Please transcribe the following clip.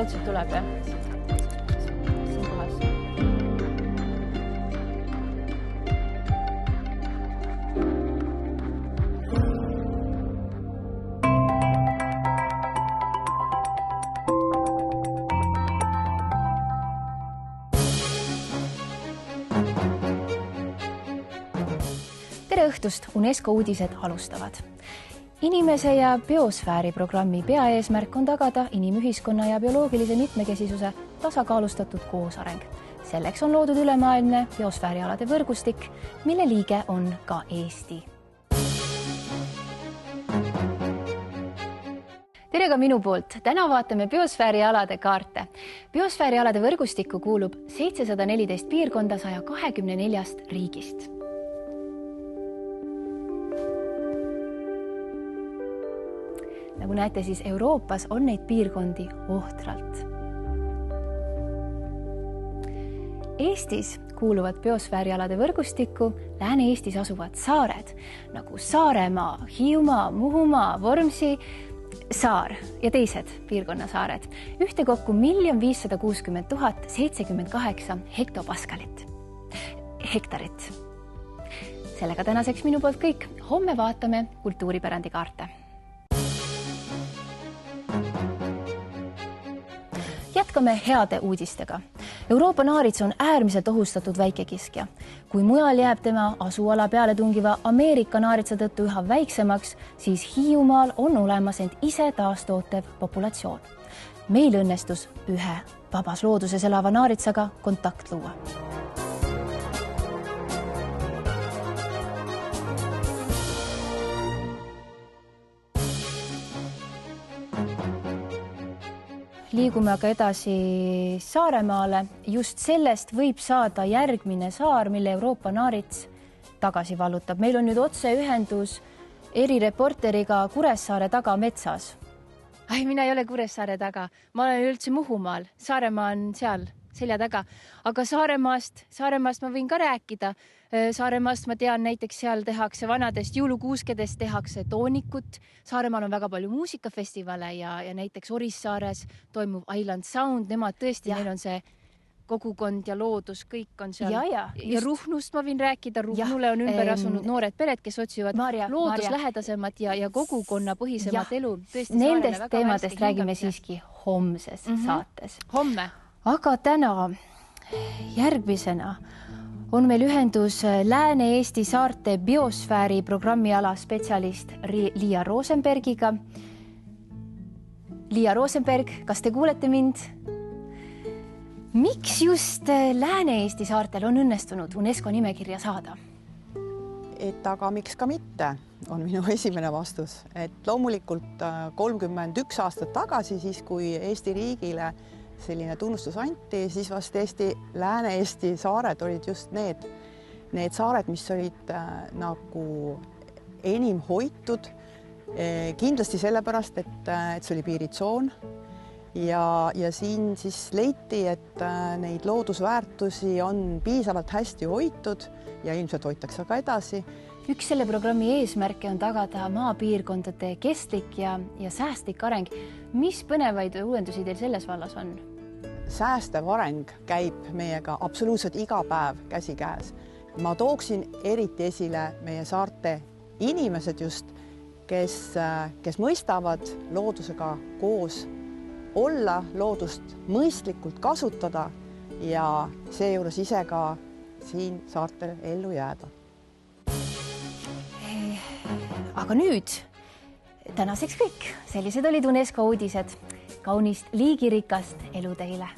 raudselt tuleb, jah? Siin kohas. Tere õhtust, UNESCO uudised alustavad. Inimese ja biosfääri programmi peaeesmärk on tagada inimühiskonna ja bioloogilise mitmekesisuse tasakaalustatud koosareng. Selleks on loodud ülemaailmne biosfäärialade võrgustik, mille liige on ka Eesti. Tere ka minu poolt. Täna vaatame biosfäärialade kaarte. Biosfäärialade võrgustikku kuulub 714 piirkonda 124 riigist. Nagu näete, siis Euroopas on neid piirkondi ohtralt. Eestis kuuluvad biosfäärialade võrgustikku Lääne-Eestis asuvad saared, nagu Saaremaa, Hiiumaa, Muhumaa, Vormsi, Saar ja teised piirkonnasaared. Ühtekokku 1 560 078 hektarit. Sellega tänaseks minu poolt kõik. Homme vaatame kultuuripärandi kaarte. Jätkame heade uudistega. Euroopa naarits on äärmiselt ohustatud väikekiskja. Kui mujal jääb tema asuala peale tungiva Ameerika naaritsa tõttu üha väiksemaks, siis Hiiumaal on olemas end ise taastootev populatsioon. Meil õnnestus ühe vabas looduses elava naaritsaga kontakt luua. Liigume aga edasi Saaremaale. Just sellest võib saada järgmine saar, mille Euroopa naarits tagasi vallutab. Meil on nüüd otseühendus erireporteriga Kuressaare taga metsas. Mina ei ole Kuressaare taga. Ma olen üldse Muhumaal. Saaremaa on seal selja taga. Aga Saaremaast ma võin ka rääkida. Saaremaast ma tean, näiteks seal tehakse vanadest jõulukuuskedest tehakse toonikut. Saaremaal on väga palju muusikafestivale ja näiteks Orissaares toimub Island Sound. Nemad tõesti, neil on see kogukond ja loodus, kõik on seal. Ja Ruhnust ma võin rääkida. Ruhnule on ümber asunud noored pered, kes otsivad looduslähedasemat ja kogukonna põhisemat elu. Nendest teemadest räägime siiski homses saates. Homme. Aga täna järgmisena on meil ühendus Lääne-Eesti saarte biosfääri programmiala spetsialist Liia Rosenbergiga. Liia Rosenberg, kas te kuulete mind? Miks just Lääne-Eesti saartel on õnnestunud UNESCO nimekirja saada? Aga miks ka mitte, on minu esimene vastus. Loomulikult 31 aastat tagasi, siis kui Eesti riigile selline tunnustus anti, siis vast Lääne-Eesti saared olid just need saared, mis olid nagu enim hoitud. Kindlasti sellepärast, et see oli piiritsoon ja siin siis leiti, et neid loodusväärtusi on piisavalt hästi hoitud ja ilmselt hoitakse ka edasi. Üks selle programmi eesmärke on tagada maapiirkondade kestlik ja säästlik areng. Mis põnevaid uuendusi teil selles vallas on? Säästev areng käib meiega absoluutselt iga päev käsikäes. Ma tooksin eriti esile meie saarte inimesed just, kes mõistavad loodusega koos olla, loodust mõistlikult kasutada ja seejuures ise ka siin saartel ellu jääda. Aga nüüd tänaseks kõik. Sellised olid UNESCO uudised. Kaunist liigirikast elu teile!